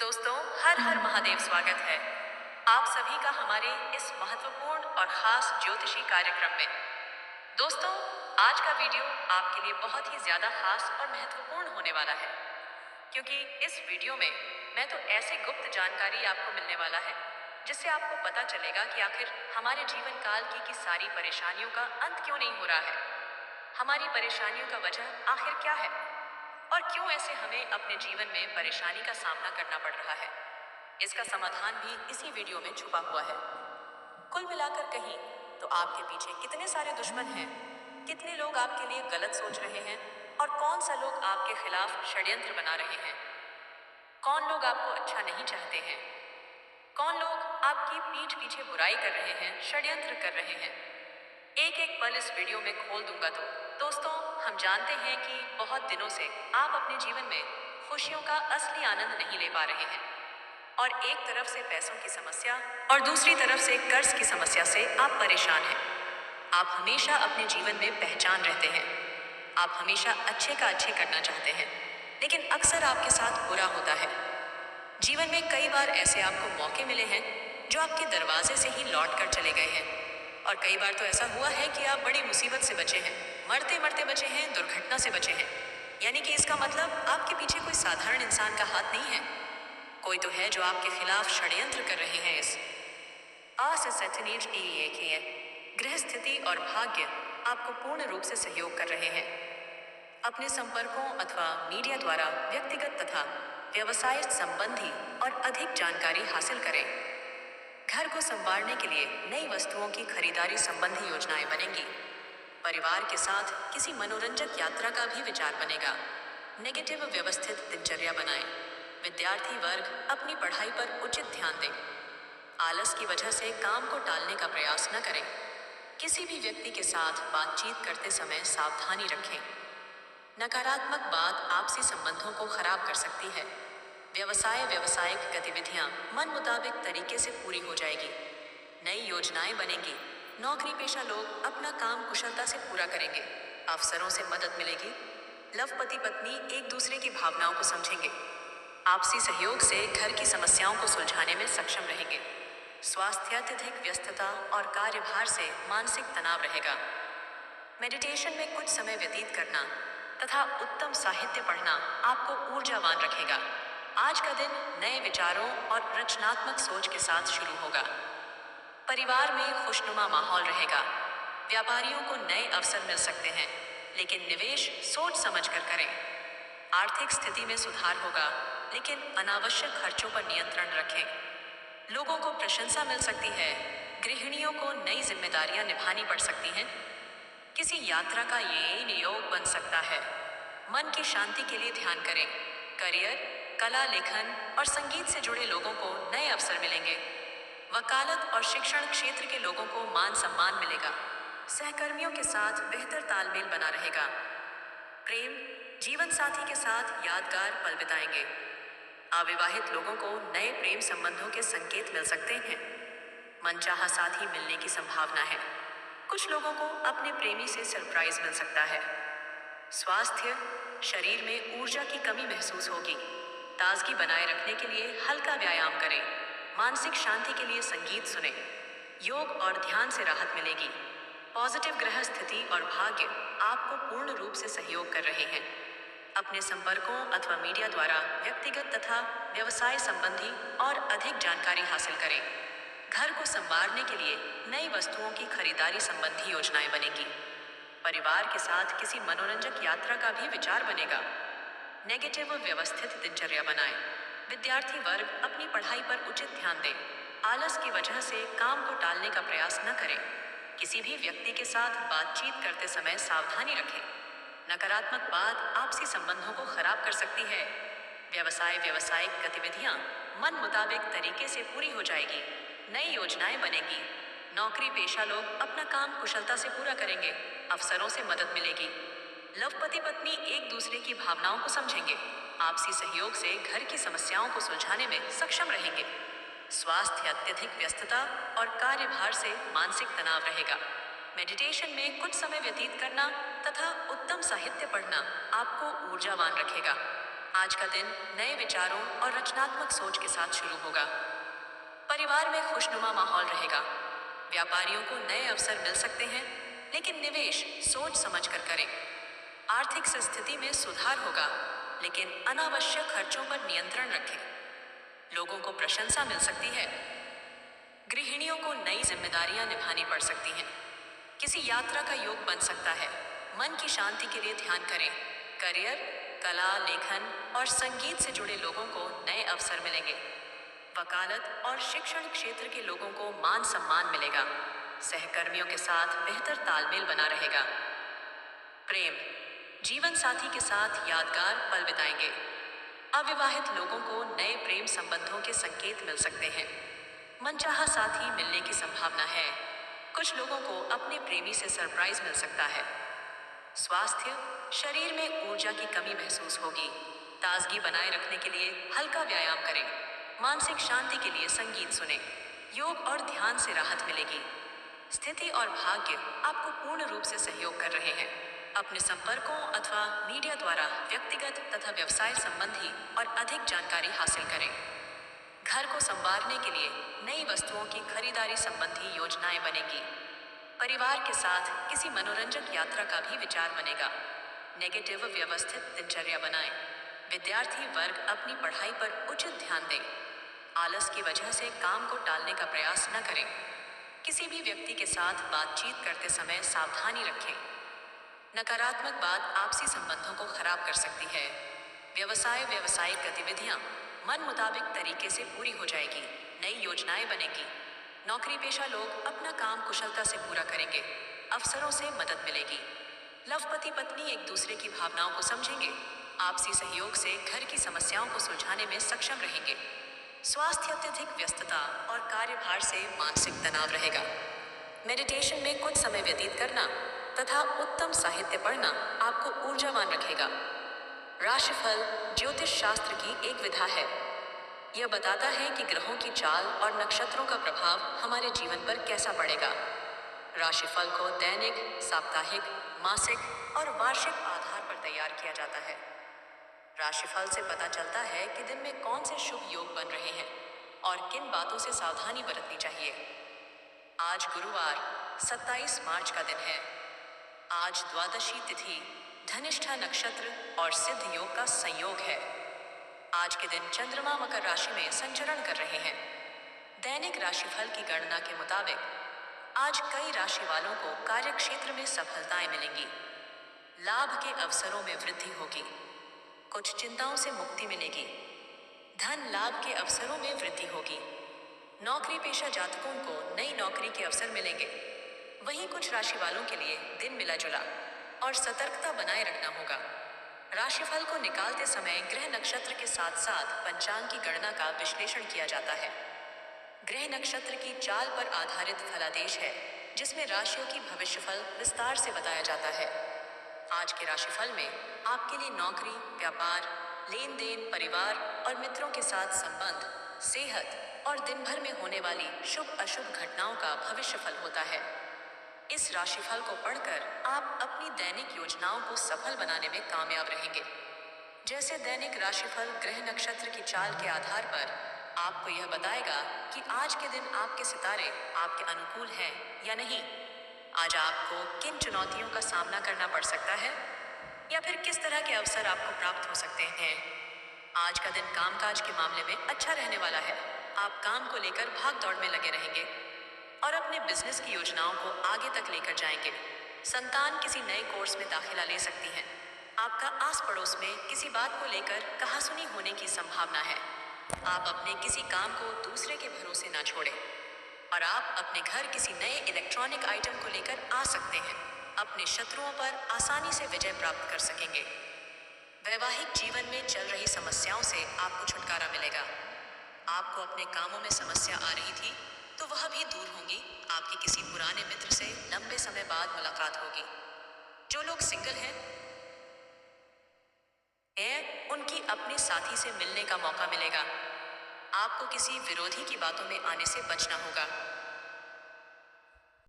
दोस्तों, हर हर महादेव स्वागत है आप सभी का हमारे इस महत्वपूर्ण और खास ज्योतिषी कार्यक्रम में। दोस्तों, आज का वीडियो आपके लिए बहुत ही ज्यादा खास और महत्वपूर्ण होने वाला है, क्योंकि इस वीडियो में मैं तो ऐसी गुप्त जानकारी आपको मिलने वाला है जिससे आपको पता चलेगा कि आखिर हमारे जीवन काल की सारी परेशानियों का अंत क्यों नहीं हो रहा है, हमारी परेशानियों का वजह आखिर क्या है और क्यों ऐसे हमें अपने जीवन में परेशानी का सामना करना पड़ रहा है। इसका समाधान भी इसी वीडियो में छुपा हुआ है। कुल मिलाकर कहीं तो आपके पीछे कितने सारे दुश्मन हैं, कितने लोग आपके लिए गलत सोच रहे हैं और कौन सा लोग आपके खिलाफ षड्यंत्र बना रहे हैं। कौन लोग आपको अच्छा नहीं चाहते हैं, कौन लोग आपकी पीठ पीछे बुराई कर रहे हैं, षड्यंत्र कर रहे हैं। एक एक पल इस वीडियो में खोल दूंगा। तो दोस्तों, हम जानते हैं कि बहुत दिनों से आप अपने जीवन में खुशियों का असली आनंद नहीं ले पा रहे हैं और एक तरफ से पैसों की समस्या और दूसरी तरफ से कर्ज की समस्या से आप परेशान हैं। आप हमेशा अपने जीवन में पहचान रहते हैं, आप हमेशा अच्छे का अच्छे करना चाहते हैं, लेकिन अक्सर आपके साथ बुरा होता है। जीवन में कई बार ऐसे आपको मौके मिले हैं जो आपके दरवाजे से ही लौट कर चले गए हैं, और कई बार तो ऐसा हुआ है कि आप बड़ी मुसीबत से बचे हैं, मरते मरते बचे हैं, दुर्घटना से बचे हैं। यानी कि इसका मतलब आपके पीछे कोई साधारण इंसान का हाथ नहीं है, कोई तो है जो आपके खिलाफ षड्यंत्र कर रहे हैं। इस अससैथिनीज है गृह स्थिति और भाग्य आपको पूर्ण रूप से सहयोग कर रहे हैं। अपने संपर्कों अथवा मीडिया द्वारा व्यक्तिगत तथा व्यवसाय संबंधी और अधिक जानकारी हासिल करें। घर को संवारने के लिए नई वस्तुओं की खरीदारी संबंधी योजनाएं बनेंगी। परिवार के साथ किसी मनोरंजक यात्रा का भी विचार बनेगा। नेगेटिव व्यवस्थित दिनचर्या बनाएं। विद्यार्थी वर्ग अपनी पढ़ाई पर उचित ध्यान दें। आलस की वजह से काम को टालने का प्रयास न करें। किसी भी व्यक्ति के साथ बातचीत करते समय सावधानी रखें। नकारात्मक बात आपसी संबंधों को खराब कर सकती है। व्यावसायिक गतिविधियां मन मुताबिक तरीके से पूरी हो जाएगी। नई योजनाएं बनेंगी। नौकरी पेशा लोग अपना काम कुशलता से पूरा करेंगे। अफसरों से मदद मिलेगी। लव पति पत्नी एक दूसरे की भावनाओं को समझेंगे। आपसी सहयोग से घर की समस्याओं को सुलझाने में सक्षम रहेंगे। स्वास्थ्य अत्यधिक व्यस्तता और कार्यभार से मानसिक तनाव रहेगा। मेडिटेशन में कुछ समय व्यतीत करना तथा उत्तम साहित्य पढ़ना आपको ऊर्जावान रखेगा। आज का दिन नए विचारों और रचनात्मक सोच के साथ शुरू होगा। परिवार में खुशनुमा माहौल रहेगा। व्यापारियों को नए अवसर मिल सकते हैं, लेकिन निवेश सोच समझ कर करें। आर्थिक स्थिति में सुधार होगा, लेकिन अनावश्यक खर्चों पर नियंत्रण रखें। लोगों को प्रशंसा मिल सकती है। गृहिणियों को नई जिम्मेदारियां निभानी पड़ सकती हैं। किसी यात्रा का ये नियोग बन सकता है। मन की शांति के लिए ध्यान करें। करियर, कला, लेखन और संगीत से जुड़े लोगों को नए अवसर मिलेंगे। वकालत और शिक्षण क्षेत्र के लोगों को मान सम्मान मिलेगा। सहकर्मियों के साथ बेहतर तालमेल बना रहेगा। प्रेम, जीवन साथी के साथ यादगार पल बिताएंगे। अविवाहित लोगों को नए प्रेम संबंधों के संकेत मिल सकते हैं। मनचाहा साथी मिलने की संभावना है। कुछ लोगों को अपने प्रेमी से सरप्राइज मिल सकता है। स्वास्थ्य, शरीर में ऊर्जा की कमी महसूस होगी। ताजगी बनाए रखने के लिए हल्का व्यायाम करें। मानसिक शांति के लिए संगीत सुनें। योग और ध्यान से राहत मिलेगी। पॉजिटिव ग्रह स्थिति और भाग्य आपको पूर्ण रूप से सहयोग कर रहे हैं। अपने संपर्कों अथवा मीडिया द्वारा व्यक्तिगत तथा व्यवसाय संबंधी और अधिक जानकारी हासिल करें। घर को संवारने के लिए नई वस्तुओं की खरीदारी संबंधी योजनाएं बनेगी। परिवार के साथ किसी मनोरंजक यात्रा का भी विचार बनेगा। नेगेटिव व्यवस्थित दिनचर्या बनाएं। विद्यार्थी वर्ग अपनी पढ़ाई पर उचित ध्यान दें। आलस की वजह से काम को टालने का प्रयास न करें। किसी भी व्यक्ति के साथ बातचीत करते समय सावधानी रखें। नकारात्मक बात आपसी संबंधों को खराब कर सकती है। व्यावसायिक गतिविधियां मन मुताबिक तरीके से पूरी हो जाएगी। नई योजनाएं बनेगी। नौकरी पेशा लोग अपना काम कुशलता से पूरा करेंगे। अफसरों से मदद मिलेगी। लव पति पत्नी एक दूसरे की भावनाओं को समझेंगे। आपसी सहयोग से घर की समस्याओं को सुलझाने में सक्षम रहेंगे। स्वास्थ्य अत्यधिक व्यस्तता और कार्यभार से मानसिक तनाव रहेगा। मेडिटेशन में कुछ समय व्यतीत करना तथा उत्तम साहित्य पढ़ना आपको ऊर्जावान रखेगा। आज का दिन नए विचारों और रचनात्मक सोच के साथ शुरू होगा। परिवार में खुशनुमा माहौल रहेगा। व्यापारियों को नए अवसर मिल सकते हैं, लेकिन निवेश सोच समझकर करें। आर्थिक स्थिति में सुधार होगा, लेकिन अनावश्यक खर्चों पर नियंत्रण रखें। लोगों को प्रशंसा मिल सकती है। गृहिणियों को नई जिम्मेदारियां निभानी पड़ सकती हैं। किसी यात्रा का योग बन सकता है। मन की शांति के लिए ध्यान करें। करियर, कला, लेखन और संगीत से जुड़े लोगों को नए अवसर मिलेंगे। वकालत और शिक्षण क्षेत्र के लोगों को मान सम्मान मिलेगा। सहकर्मियों के साथ बेहतर तालमेल बना रहेगा। प्रेम, जीवन साथी के साथ यादगार पल बिताएंगे। अविवाहित लोगों को नए प्रेम संबंधों के संकेत मिल सकते हैं। मनचाहा साथी मिलने की संभावना है। कुछ लोगों को अपने प्रेमी से सरप्राइज मिल सकता है। स्वास्थ्य, शरीर में ऊर्जा की कमी महसूस होगी। ताजगी बनाए रखने के लिए हल्का व्यायाम करें। मानसिक शांति के लिए संगीत सुनें। योग और ध्यान से राहत मिलेगी। स्थिति और भाग्य आपको पूर्ण रूप से सहयोग कर रहे हैं। अपने संपर्कों अथवा मीडिया द्वारा व्यक्तिगत तथा व्यवसाय संबंधी और अधिक जानकारी हासिल करें। घर को संवारने के लिए नई वस्तुओं की खरीदारी संबंधी योजनाएं बनेगी। परिवार के साथ किसी मनोरंजक यात्रा का भी विचार बनेगा। नेगेटिव व्यवस्थित दिनचर्या बनाएं। विद्यार्थी वर्ग अपनी पढ़ाई पर उचित ध्यान दें। आलस की वजह से काम को टालने का प्रयास न करें। किसी भी व्यक्ति के साथ बातचीत करते समय सावधानी रखें। नकारात्मक बात आपसी संबंधों को खराब कर सकती है। व्यावसायिक गतिविधियां मन मुताबिक तरीके से पूरी हो जाएगी। नई योजनाएं बनेगी। नौकरी पेशा लोग अपना काम कुशलता से पूरा करेंगे। अफसरों से मदद मिलेगी। लव पति पत्नी एक दूसरे की भावनाओं को समझेंगे। आपसी सहयोग से घर की समस्याओं को सुलझाने में सक्षम रहेंगे। स्वास्थ्य, अत्यधिक व्यस्तता और कार्यभार से मानसिक तनाव रहेगा। मेडिटेशन में कुछ समय व्यतीत करना तथा उत्तम साहित्य पढ़ना आपको ऊर्जावान रखेगा। राशिफल ज्योतिष शास्त्र की एक विधा है। यह बताता है कि ग्रहों की चाल और नक्षत्रों का प्रभाव हमारे जीवन पर कैसा पड़ेगा। राशिफल को दैनिक, साप्ताहिक, मासिक और वार्षिक आधार पर तैयार किया जाता है। राशिफल से पता चलता है कि दिन में कौन से शुभ योग बन रहे हैं और किन बातों से सावधानी बरतनी चाहिए। आज गुरुवार 27 मार्च का दिन है। आज द्वादशी तिथि, धनिष्ठा नक्षत्र और सिद्ध योग का संयोग है। आज के दिन चंद्रमा मकर राशि में संचरण कर रहे हैं। दैनिक राशिफल की गणना के मुताबिक आज कई राशि वालों को कार्य क्षेत्र में सफलताएं मिलेंगी। लाभ के अवसरों में वृद्धि होगी। कुछ चिंताओं से मुक्ति मिलेगी। धन लाभ के अवसरों में वृद्धि होगी। नौकरी पेशा जातकों को नई नौकरी के अवसर मिलेंगे। वहीं कुछ राशि वालों के लिए दिन मिला जुला और सतर्कता बनाए रखना होगा। राशिफल को निकालते समय ग्रह नक्षत्र के साथ साथ पंचांग की गणना का विश्लेषण किया जाता है। ग्रह नक्षत्र की चाल पर आधारित फलादेश है, जिसमें राशियों की भविष्यफल विस्तार से बताया जाता है। आज के राशिफल में आपके लिए नौकरी, व्यापार, लेन देन, परिवार और मित्रों के साथ संबंध, सेहत और दिन भर में होने वाली शुभ अशुभ घटनाओं का भविष्यफल होता है। इस राशिफल को पढ़कर आप अपनी दैनिक योजनाओं को सफल बनाने में कामयाब रहेंगे। जैसे दैनिक राशिफल ग्रह नक्षत्र की चाल के आधार पर आपको यह बताएगा कि आज के दिन आपके सितारे आपके अनुकूल हैं या नहीं। आज आपको किन चुनौतियों का सामना करना पड़ सकता है या फिर किस तरह के अवसर आपको प्राप्त हो सकते हैं। आज का दिन कामकाज के मामले में अच्छा रहने वाला है। आप काम को लेकर भाग दौड़ में लगे रहेंगे और अपने बिजनेस की योजनाओं को आगे तक लेकर जाएंगे। संतान किसी नए कोर्स में दाखिला ले सकती है। आपका आस पड़ोस में किसी बात को लेकर कहासुनी होने की संभावना है। आप अपने किसी काम को दूसरे के भरोसे ना छोड़ें और आप अपने घर किसी नए इलेक्ट्रॉनिक आइटम को लेकर आ सकते हैं। अपने शत्रुओं पर आसानी से विजय प्राप्त कर सकेंगे। वैवाहिक जीवन में चल रही समस्याओं से आपको छुटकारा मिलेगा। आपको अपने कामों में समस्या आ रही थी तो वह भी दूर होंगी। आपके किसी पुराने मित्र से लंबे समय बाद मुलाकात होगी। जो लोग सिंगल हैं, उनकी अपने साथी से मिलने का मौका मिलेगा। आपको किसी विरोधी की बातों में आने से बचना होगा।